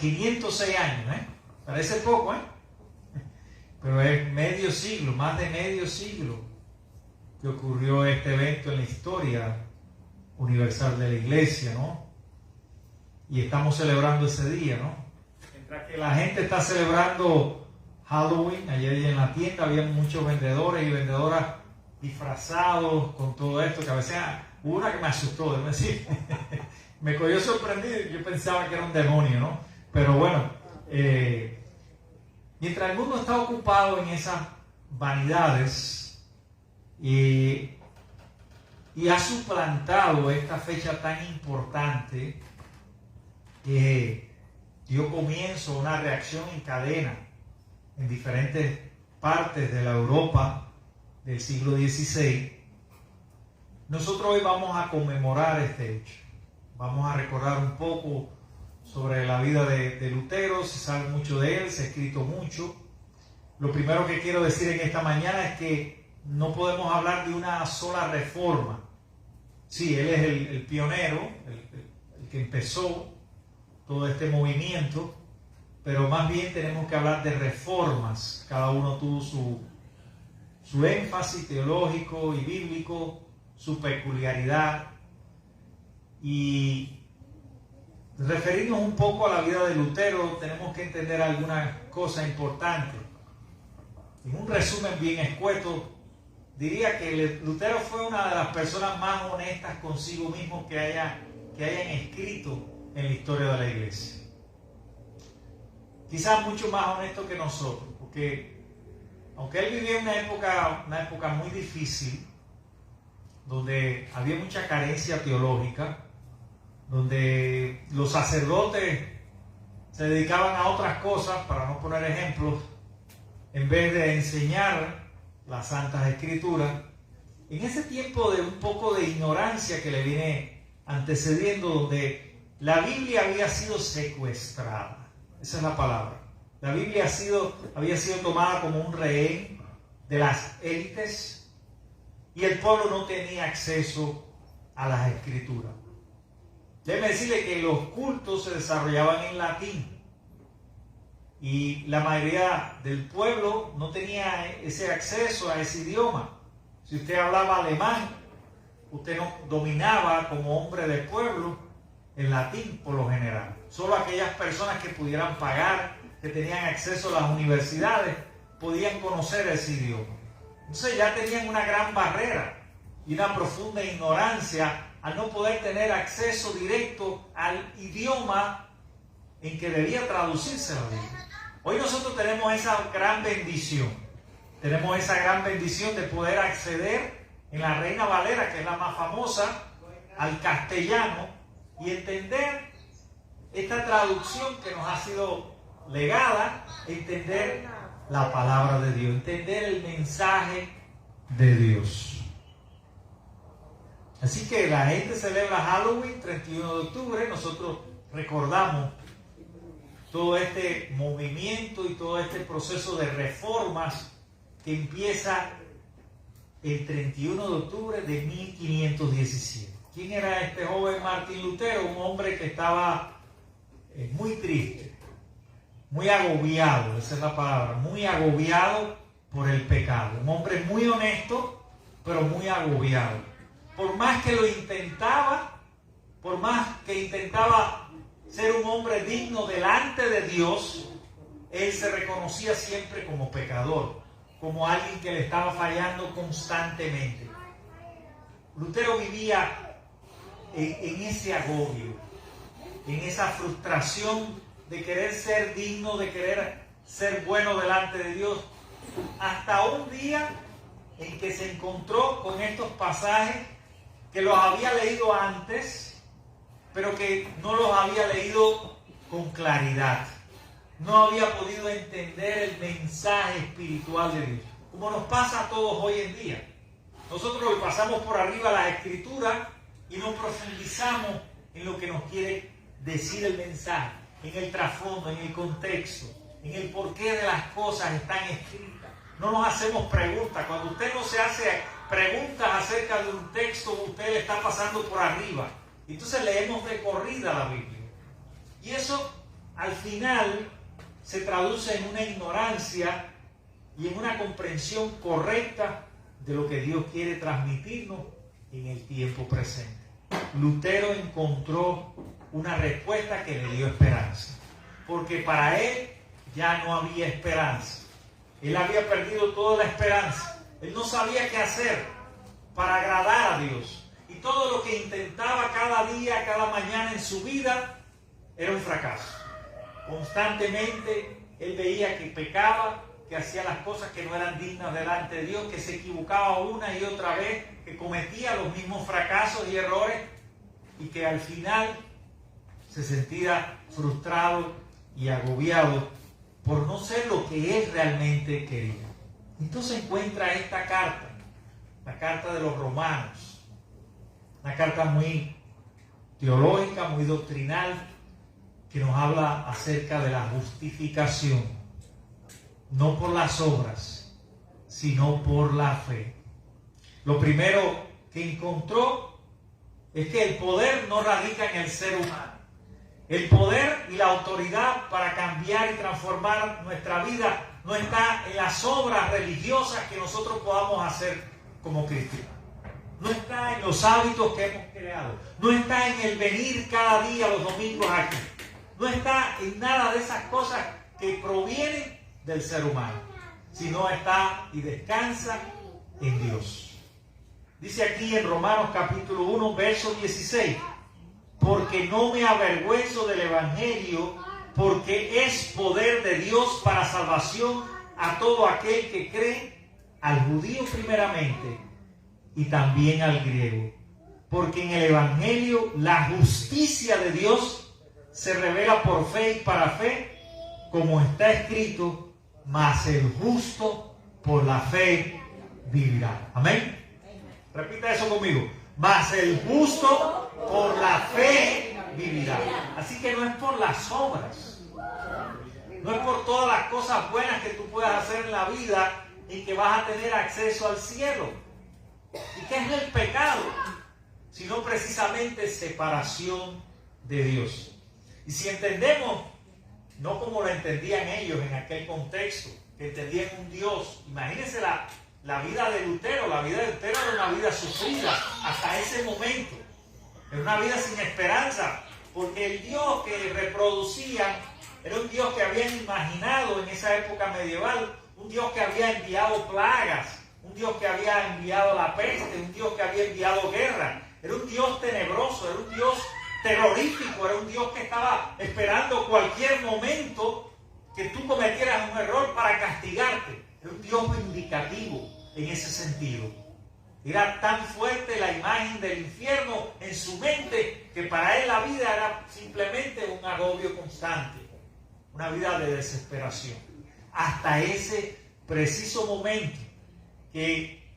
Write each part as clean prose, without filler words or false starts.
506 años, parece poco, pero es medio siglo, más de medio siglo que ocurrió este evento en la historia universal de la iglesia, ¿no? Y estamos celebrando ese día, ¿no? Mientras que la gente está celebrando Halloween, ayer en la tienda había muchos vendedores y vendedoras disfrazados con todo esto, que a veces hubo una que me asustó, debo decir, me cogió sorprendido, yo pensaba que era un demonio, ¿no? Pero bueno, mientras el mundo está ocupado en esas vanidades y ha suplantado esta fecha tan importante que dio comienzo a una reacción en cadena en diferentes partes de la Europa del siglo XVI, nosotros hoy vamos a conmemorar este hecho. Vamos a recordar un poco sobre la vida de Lutero. Se sabe mucho de él, se ha escrito mucho. Lo primero que quiero decir en esta mañana es que no podemos hablar de una sola reforma. Sí, él es el pionero, el que empezó todo este movimiento, pero más bien tenemos que hablar de reformas. Cada uno tuvo su énfasis teológico y bíblico, su peculiaridad, y referirnos un poco a la vida de Lutero tenemos que entender algunas cosas importantes. En un resumen bien escueto, diría que Lutero fue una de las personas más honestas consigo mismo que hayan escrito en la historia de la iglesia. Quizás mucho más honesto que nosotros, porque aunque él vivía en una época muy difícil, donde había mucha carencia teológica, donde los sacerdotes se dedicaban a otras cosas, para no poner ejemplos, en vez de enseñar las Santas Escrituras, en ese tiempo de un poco de ignorancia que le viene antecediendo, donde la Biblia había sido secuestrada, esa es la palabra. La Biblia había sido tomada como un rehén de las élites y el pueblo no tenía acceso a las Escrituras. Déjeme decirle que los cultos se desarrollaban en latín y la mayoría del pueblo no tenía ese acceso a ese idioma. Si usted hablaba alemán, usted no dominaba como hombre del pueblo el latín por lo general. Solo aquellas personas que pudieran pagar, que tenían acceso a las universidades, podían conocer ese idioma. Entonces ya tenían una gran barrera y una profunda ignorancia al no poder tener acceso directo al idioma en que debía traducirse la Biblia. Hoy nosotros tenemos esa gran bendición. Tenemos esa gran bendición de poder acceder en la Reina Valera, que es la más famosa, al castellano y entender esta traducción que nos ha sido legada, entender la palabra de Dios, entender el mensaje de Dios. Así que la gente celebra Halloween, 31 de octubre, nosotros recordamos todo este movimiento y todo este proceso de reformas que empieza el 31 de octubre de 1517. ¿Quién era este joven Martín Lutero? Un hombre que estaba muy triste, muy agobiado, esa es la palabra, muy agobiado por el pecado. Un hombre muy honesto, pero muy agobiado. Por más que lo intentaba, por más que intentaba ser un hombre digno delante de Dios, él se reconocía siempre como pecador, como alguien que le estaba fallando constantemente. Lutero vivía en ese agobio, en esa frustración de querer ser digno, de querer ser bueno delante de Dios, hasta un día en que se encontró con estos pasajes que los había leído antes, pero que no los había leído con claridad. No había podido entender el mensaje espiritual de Dios, como nos pasa a todos hoy en día. Nosotros le pasamos por arriba las Escrituras y no profundizamos en lo que nos quiere decir el mensaje, en el trasfondo, en el contexto, en el porqué de las cosas están escritas. No nos hacemos preguntas. Cuando usted no se hace preguntas acerca de un texto, usted le está pasando por arriba. Entonces leemos de corrida la Biblia. Y eso al final se traduce en una ignorancia y en una comprensión correcta de lo que Dios quiere transmitirnos en el tiempo presente. Lutero encontró una respuesta que le dio esperanza, porque para él ya no había esperanza. Él había perdido toda la esperanza. Él no sabía qué hacer para agradar a Dios. Y todo lo que intentaba cada día, cada mañana en su vida, era un fracaso. Constantemente él veía que pecaba, que hacía las cosas que no eran dignas delante de Dios, que se equivocaba una y otra vez, que cometía los mismos fracasos y errores, y que al final se sentía frustrado y agobiado por no ser lo que él realmente quería. Entonces encuentra esta carta, la carta de los Romanos, una carta muy teológica, muy doctrinal, que nos habla acerca de la justificación, no por las obras, sino por la fe. Lo primero que encontró es que el poder no radica en el ser humano. El poder y la autoridad para cambiar y transformar nuestra vida no está en las obras religiosas que nosotros podamos hacer como cristianos. No está en los hábitos que hemos creado. No está en el venir cada día los domingos aquí. No está en nada de esas cosas que provienen del ser humano, sino está y descansa en Dios. Dice aquí en Romanos capítulo 1, verso 16, porque no me avergüenzo del Evangelio, porque es poder de Dios para salvación a todo aquel que cree, al judío primeramente y también al griego. Porque en el Evangelio la justicia de Dios se revela por fe y para fe, como está escrito, mas el justo por la fe vivirá. Amén. Repita eso conmigo. Mas el justo por la fe vivirá. Así que no es por las obras, no es por todas las cosas buenas que tú puedas hacer en la vida y que vas a tener acceso al cielo. ¿Y qué es el pecado? Sino precisamente separación de Dios. Y si entendemos, no como lo entendían ellos en aquel contexto, que entendían un Dios, imagínense la vida de Lutero. La vida de Lutero era una vida sufrida hasta ese momento. Era una vida sin esperanza, porque el Dios que reproducían era un Dios que habían imaginado en esa época medieval, un Dios que había enviado plagas, un Dios que había enviado la peste, un Dios que había enviado guerra. Era un Dios tenebroso, era un Dios terrorífico, era un Dios que estaba esperando cualquier momento que tú cometieras un error para castigarte. Era un Dios vindicativo en ese sentido. Era tan fuerte la imagen del infierno en su mente que para él la vida era simplemente un agobio constante, una vida de desesperación. Hasta ese preciso momento que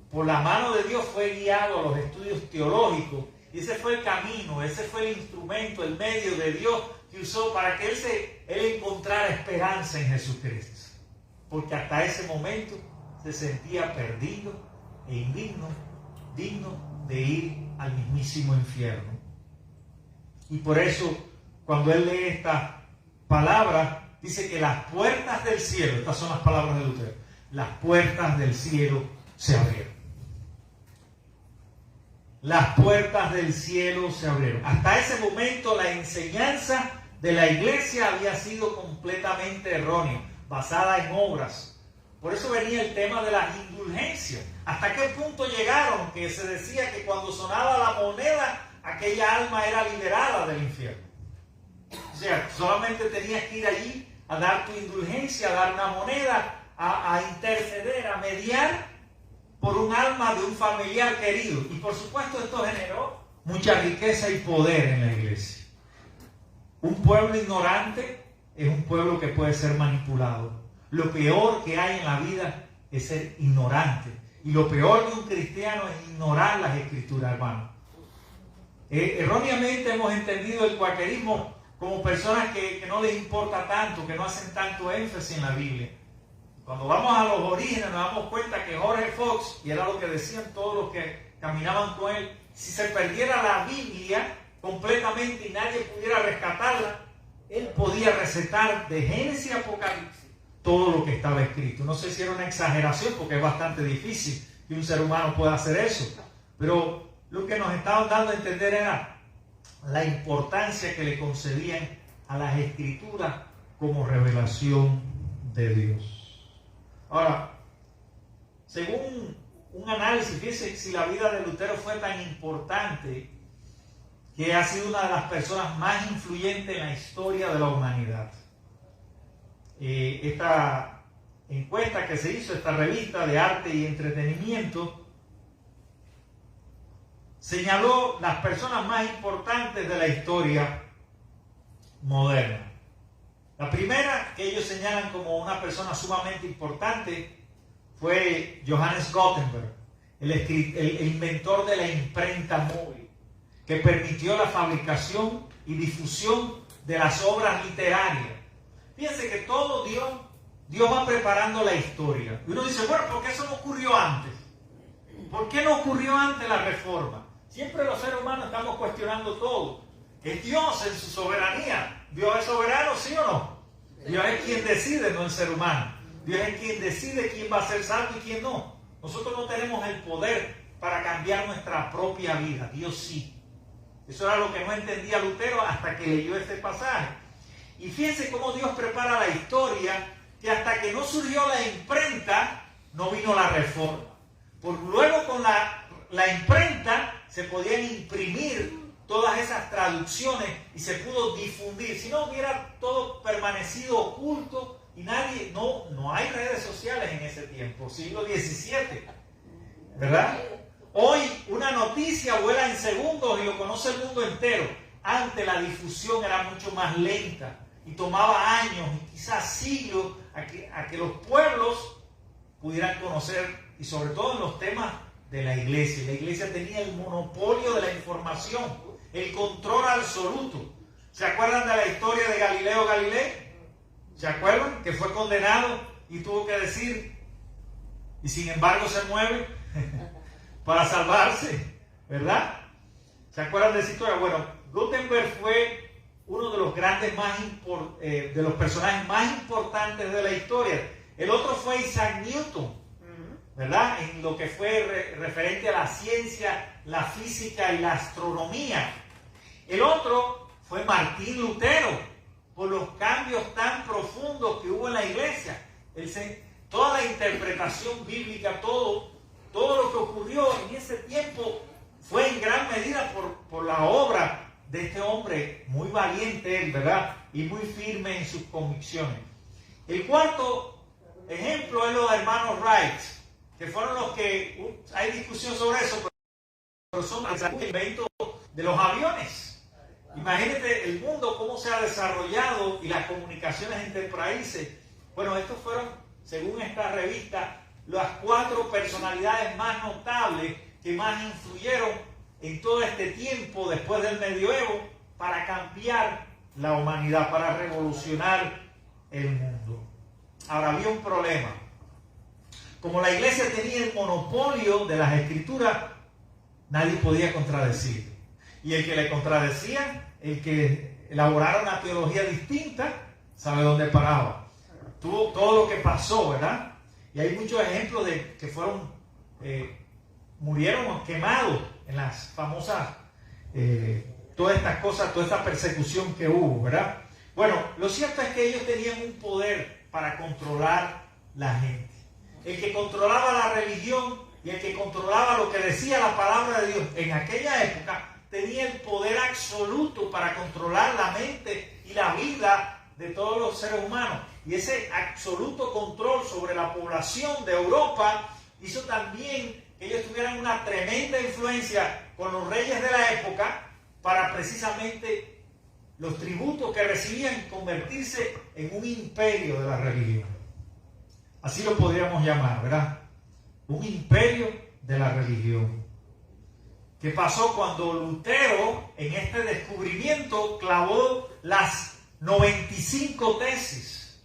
por la mano de Dios fue guiado a los estudios teológicos, y ese fue el camino, ese fue el instrumento, el medio de Dios que usó para que él encontrara esperanza en Jesucristo. Porque hasta ese momento se sentía perdido e indigno, digno de ir al mismísimo infierno. Y por eso, cuando él lee esta palabra, dice que las puertas del cielo, estas son las palabras de Lutero, las puertas del cielo se abrieron. Las puertas del cielo se abrieron. Hasta ese momento la enseñanza de la iglesia había sido completamente errónea, basada en obras. Por eso venía el tema de las indulgencias. ¿Hasta qué punto llegaron? Que se decía que cuando sonaba la moneda, aquella alma era liberada del infierno. O sea, solamente tenías que ir allí a dar tu indulgencia, a dar una moneda, a interceder, a mediar por un alma de un familiar querido. Y por supuesto esto generó mucha riqueza y poder en la iglesia. Un pueblo ignorante es un pueblo que puede ser manipulado. Lo peor que hay en la vida es ser ignorante. Y lo peor de un cristiano es ignorar las escrituras, hermano. Erróneamente hemos entendido el cuaquerismo como personas que no les importa tanto, que no hacen tanto énfasis en la Biblia. Cuando vamos a los orígenes nos damos cuenta que Jorge Fox, y era lo que decían todos los que caminaban con él, si se perdiera la Biblia completamente y nadie pudiera rescatarla, él podía recetar de Génesis a Apocalipsis todo lo que estaba escrito. No sé si era una exageración, porque es bastante difícil que un ser humano pueda hacer eso, pero lo que nos estaban dando a entender era la importancia que le concedían a las escrituras como revelación de Dios. Ahora, según un análisis, fíjense si la vida de Lutero fue tan importante que ha sido una de las personas más influyentes en la historia de la humanidad. Esta encuesta que se hizo, esta revista de arte y entretenimiento, señaló las personas más importantes de la historia moderna. La primera que ellos señalan como una persona sumamente importante fue Johannes Gutenberg, el inventor de la imprenta móvil, que permitió la fabricación y difusión de las obras literarias. Fíjense que todo Dios va preparando la historia. Y uno dice, bueno, ¿por qué eso no ocurrió antes? ¿Por qué no ocurrió antes la reforma? Siempre los seres humanos estamos cuestionando todo. ¿Es Dios en su soberanía? ¿Dios es soberano, sí o no? Dios es quien decide, no el ser humano. Dios es quien decide quién va a ser salvo y quién no. Nosotros no tenemos el poder para cambiar nuestra propia vida. Dios sí. Eso era lo que no entendía Lutero hasta que leyó este pasaje. Y fíjense cómo Dios prepara la historia, que hasta que no surgió la imprenta, no vino la reforma. Luego con la imprenta se podían imprimir todas esas traducciones y se pudo difundir. Si no hubiera todo permanecido oculto y nadie, no hay redes sociales en ese tiempo, siglo XVII, ¿verdad? Hoy una noticia vuela en segundos y lo conoce el mundo entero. Antes la difusión era mucho más lenta y tomaba años y quizás siglos a que los pueblos pudieran conocer, y sobre todo en los temas de la iglesia. La iglesia tenía el monopolio de la información, el control absoluto. ¿Se acuerdan de la historia de Galileo Galilei? ¿Se acuerdan? Que fue condenado y tuvo que decir, y sin embargo se mueve para salvarse, ¿verdad? ¿Se acuerdan de esa historia? Bueno, Gutenberg fue uno de los grandes de los personajes más importantes de la historia. El otro fue Isaac Newton, ¿verdad? En lo que fue referente a la ciencia, la física y la astronomía. El otro fue Martín Lutero, por los cambios tan profundos que hubo en la iglesia. Toda la interpretación bíblica, todo lo que ocurrió en ese tiempo fue en gran medida por la obra de este hombre muy valiente, ¿verdad? Y muy firme en sus convicciones. El cuarto ejemplo es los hermanos Wright, que fueron los que, hay discusión sobre eso, pero son el invento de los aviones. Imagínate el mundo, cómo se ha desarrollado y las comunicaciones entre países. Bueno, estos fueron, según esta revista, las 4 personalidades más notables que más influyeron en todo este tiempo después del medioevo para cambiar la humanidad, para revolucionar el mundo. Ahora, había un problema. Como la iglesia tenía el monopolio de las escrituras, nadie podía contradecir. Y el que le contradecía, el que elaborara una teología distinta, sabe dónde paraba. Tuvo todo lo que pasó, ¿verdad? Y hay muchos ejemplos de que murieron quemados en las famosas, todas estas cosas, toda esta persecución que hubo, ¿verdad? Bueno, lo cierto es que ellos tenían un poder para controlar la gente. El que controlaba la religión y el que controlaba lo que decía la palabra de Dios en aquella época tenía el poder absoluto para controlar la mente y la vida de todos los seres humanos. Y ese absoluto control sobre la población de Europa hizo también que ellos tuvieran una tremenda influencia con los reyes de la época para precisamente los tributos que recibían convertirse en un imperio de la religión. Así lo podríamos llamar, ¿verdad? Un imperio de la religión. ¿Qué pasó cuando Lutero, en este descubrimiento, clavó las 95 tesis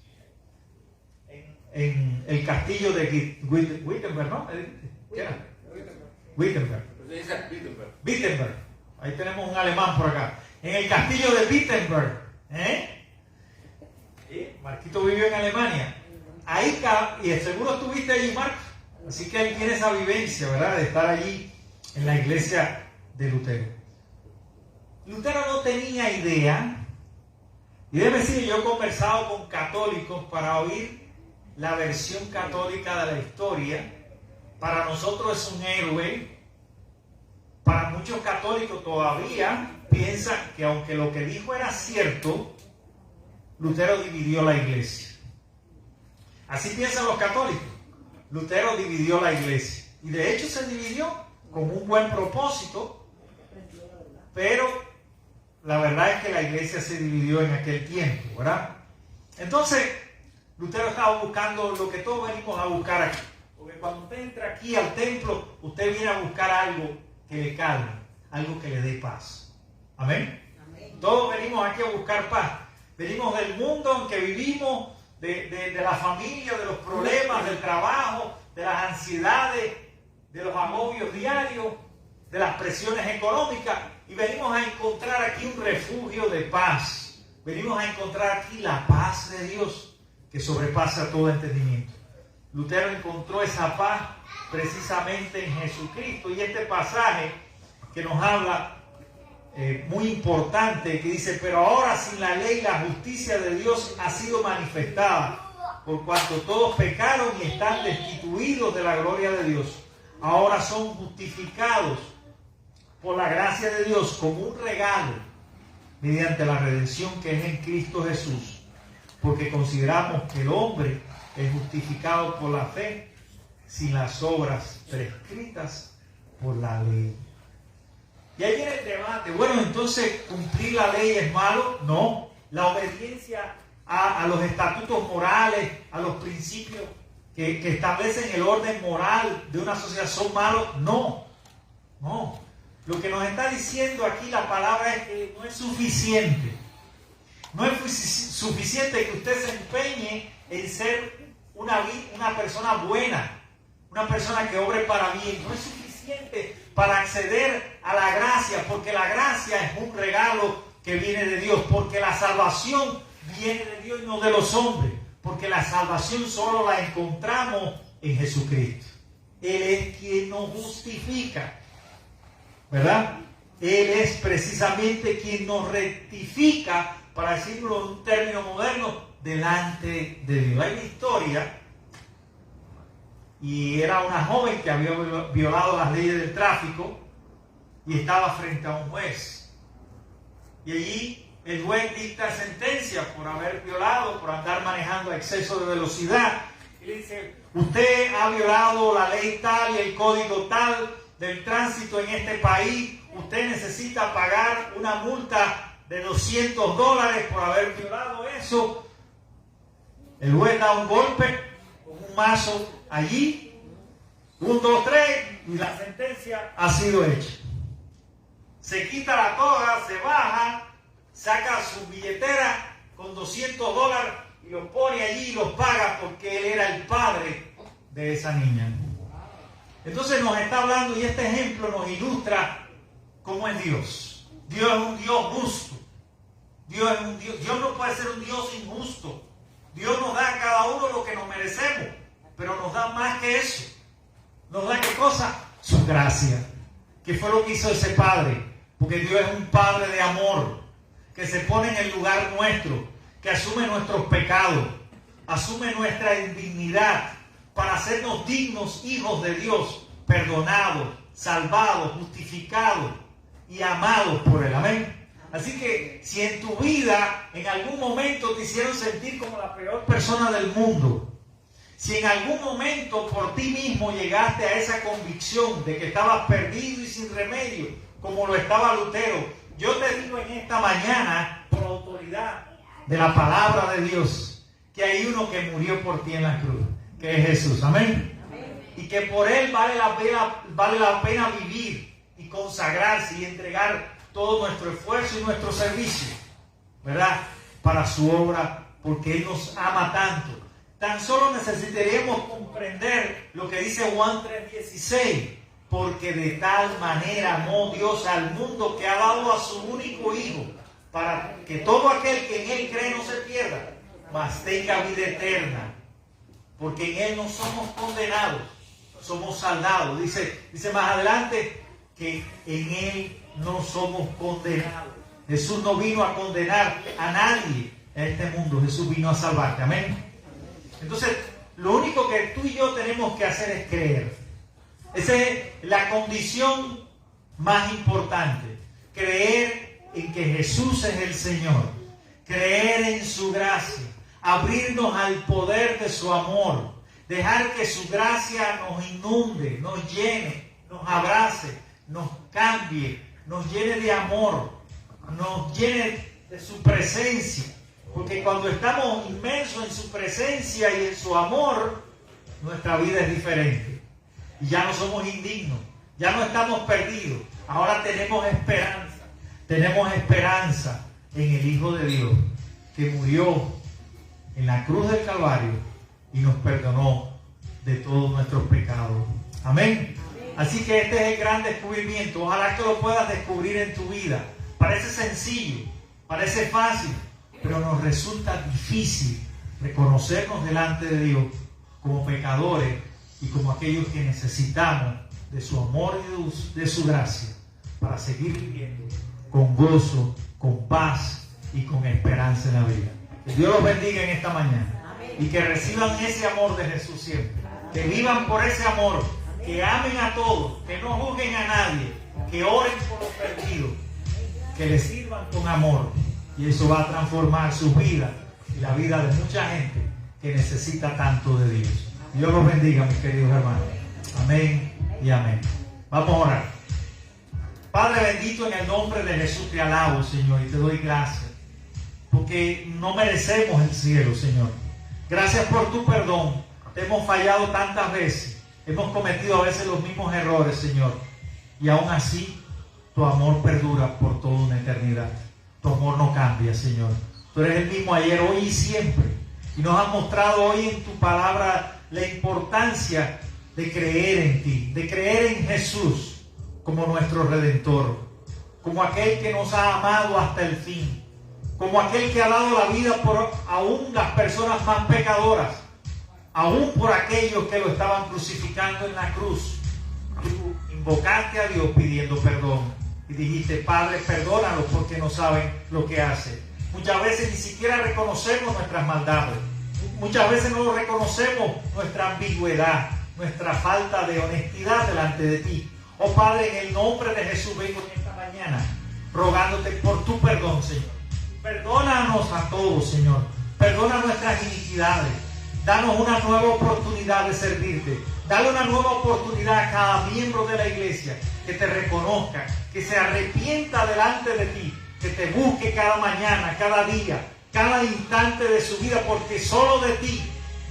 en el castillo de Wittenberg, ¿no? ¿Qué era? Wittenberg. Wittenberg. Ahí tenemos un alemán por acá. En el castillo de Wittenberg, Marquito vivió en Alemania. Ahí, y seguro estuviste allí, Marco. Así que él tiene esa vivencia, ¿verdad? De estar allí en la iglesia de Lutero. Lutero no tenía idea, y debe decir, yo he conversado con católicos para oír la versión católica de la historia. Para nosotros es un héroe. Para muchos católicos todavía piensan que aunque lo que dijo era cierto, Lutero dividió la iglesia. Así piensan los católicos. Lutero dividió la iglesia. Y de hecho se dividió con un buen propósito, pero la verdad es que la iglesia se dividió en aquel tiempo, ¿verdad? Entonces, Lutero estaba buscando lo que todos venimos a buscar aquí. Porque cuando usted entra aquí al templo, usted viene a buscar algo que le calme, algo que le dé paz. ¿Amén? Amén. Todos venimos aquí a buscar paz. Venimos del mundo en que vivimos, de la familia, de los problemas, del trabajo, de las ansiedades, de los agobios diarios, de las presiones económicas, y venimos a encontrar aquí un refugio de paz. Venimos a encontrar aquí la paz de Dios que sobrepasa todo entendimiento. Lutero encontró esa paz precisamente en Jesucristo, y este pasaje que nos habla muy importante, que dice: pero ahora sin la ley la justicia de Dios ha sido manifestada, por cuanto todos pecaron y están destituidos de la gloria de Dios. Ahora son justificados por la gracia de Dios como un regalo mediante la redención que es en Cristo Jesús, porque consideramos que el hombre es justificado por la fe sin las obras prescritas por la ley. Y ahí viene el debate. Bueno, entonces, ¿cumplir la ley es malo? No. La obediencia a los estatutos morales, a los principios que establecen el orden moral de una sociedad, ¿son malos? No. No. Lo que nos está diciendo aquí la palabra es que no es suficiente. No es suficiente que usted se empeñe en ser una persona buena, una persona que obre para bien. No es suficiente para acceder a la gracia, porque la gracia es un regalo que viene de Dios, porque la salvación viene de Dios y no de los hombres, porque la salvación solo la encontramos en Jesucristo. Él es quien nos justifica, ¿verdad? Él es precisamente quien nos rectifica, para decirlo en un término moderno, delante de Dios. Hay una historia, y era una joven que había violado las leyes del tráfico y estaba frente a un juez. Y allí el juez dicta sentencia por haber violado, por andar manejando a exceso de velocidad. Y le dice: usted ha violado la ley tal y el código tal del tránsito en este país. Usted necesita pagar una multa de $200 por haber violado eso. El juez da un golpe con un mazo allí, 1, 2, 3, y la sentencia ha sido hecha. Se quita la toga, se baja, saca su billetera con $200 y los pone allí y los paga, porque él era el padre de esa niña. Entonces nos está hablando, y este ejemplo nos ilustra cómo es Dios. Dios es un Dios justo. Dios no puede ser un Dios injusto. Dios nos da a cada uno lo que nos merecemos, pero nos da más que eso. Nos da, ¿qué cosa? Su gracia. ¿Qué fue lo que hizo ese Padre? Porque Dios es un Padre de amor, que se pone en el lugar nuestro, que asume nuestros pecados, asume nuestra indignidad, para hacernos dignos hijos de Dios, perdonados, salvados, justificados y amados por Él. Amén. Así que si en tu vida en algún momento te hicieron sentir como la peor persona del mundo, si en algún momento por ti mismo llegaste a esa convicción de que estabas perdido y sin remedio, como lo estaba Lutero, yo te digo en esta mañana, por autoridad de la palabra de Dios, que hay uno que murió por ti en la cruz, que es Jesús. Amén. Y que por Él vale la pena vivir y consagrarse y entregar todo nuestro esfuerzo y nuestro servicio, ¿verdad?, para su obra, porque Él nos ama tanto. Tan solo necesitaríamos comprender lo que dice Juan 3:16, porque de tal manera amó Dios al mundo que ha dado a su único Hijo, para que todo aquel que en Él cree no se pierda, mas tenga vida eterna. Porque en Él no somos condenados, somos salvados. Dice más adelante que en Él no somos condenados. Jesús no vino a condenar a nadie en este mundo. Jesús vino a salvarte. Amén. Entonces, lo único que tú y yo tenemos que hacer es creer. Esa es la condición más importante. Creer en que Jesús es el Señor. Creer en su gracia. Abrirnos al poder de su amor. Dejar que su gracia nos inunde, nos llene, nos abrace, nos cambie, nos llene de amor, nos llene de su presencia. Porque cuando estamos inmersos en su presencia y en su amor, nuestra vida es diferente. Y ya no somos indignos, ya no estamos perdidos. Ahora tenemos esperanza. Tenemos esperanza en el Hijo de Dios, que murió en la cruz del Calvario y nos perdonó de todos nuestros pecados. Amén. Así que este es el gran descubrimiento. Ojalá que lo puedas descubrir en tu vida. Parece sencillo, parece fácil, pero nos resulta difícil reconocernos delante de Dios como pecadores y como aquellos que necesitamos de su amor y de su gracia para seguir viviendo con gozo, con paz y con esperanza en la vida. Que Dios los bendiga en esta mañana. Y que reciban ese amor de Jesús siempre. Que vivan por ese amor. Que amen a todos. Que no juzguen a nadie. Que oren por los perdidos. Que les sirvan con amor. Y eso va a transformar su vida y la vida de mucha gente que necesita tanto de Dios. Dios los bendiga, mis queridos hermanos. Amén y amén. Vamos a orar. Padre bendito, en el nombre de Jesús te alabo, Señor, y te doy gracias. Porque no merecemos el cielo, Señor. Gracias por tu perdón. Te hemos fallado tantas veces. Hemos cometido a veces los mismos errores, Señor. Y aún así, tu amor perdura por toda una eternidad. Tu amor no cambia, Señor. Tú eres el mismo ayer, hoy y siempre. Y nos has mostrado hoy en tu palabra la importancia de creer en ti, de creer en Jesús como nuestro Redentor, como aquel que nos ha amado hasta el fin, como aquel que ha dado la vida por aún las personas más pecadoras, aún por aquellos que lo estaban crucificando en la cruz. Tú invocaste a Dios pidiendo perdón y dijiste: Padre, perdónalos porque no saben lo que hacen. Muchas veces ni siquiera reconocemos nuestras maldades. Muchas veces no reconocemos nuestra ambigüedad, nuestra falta de honestidad delante de ti. Oh Padre, en el nombre de Jesús vengo en esta mañana rogándote por tu perdón, Señor. Perdónanos a todos, Señor. Perdona nuestras iniquidades. Danos una nueva oportunidad de servirte. Dale una nueva oportunidad a cada miembro de la iglesia que te reconozca, que se arrepienta delante de ti, que te busque cada mañana, cada día, cada instante de su vida, porque solo de ti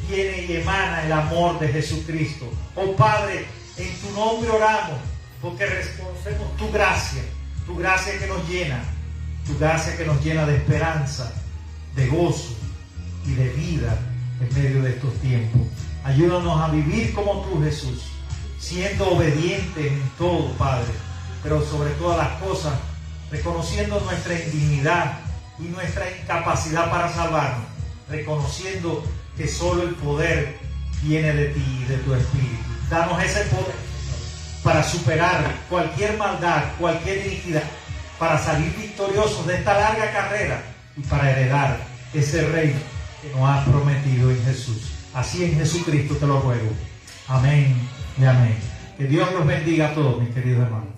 viene y emana el amor de Jesucristo. Oh Padre, en tu nombre oramos, porque reconocemos tu gracia que nos llena, tu gracia que nos llena de esperanza, de gozo y de vida en medio de estos tiempos. Ayúdanos a vivir como tú, Jesús, siendo obedientes en todo, Padre, pero sobre todas las cosas, reconociendo nuestra indignidad y nuestra incapacidad para salvarnos, reconociendo que solo el poder viene de ti y de tu Espíritu. Danos ese poder, Señor, para superar cualquier maldad, cualquier iniquidad, para salir victoriosos de esta larga carrera y para heredar ese reino que nos has prometido en Jesús. Así en Jesucristo te lo ruego. Amén y amén. Que Dios los bendiga a todos, mis queridos hermanos.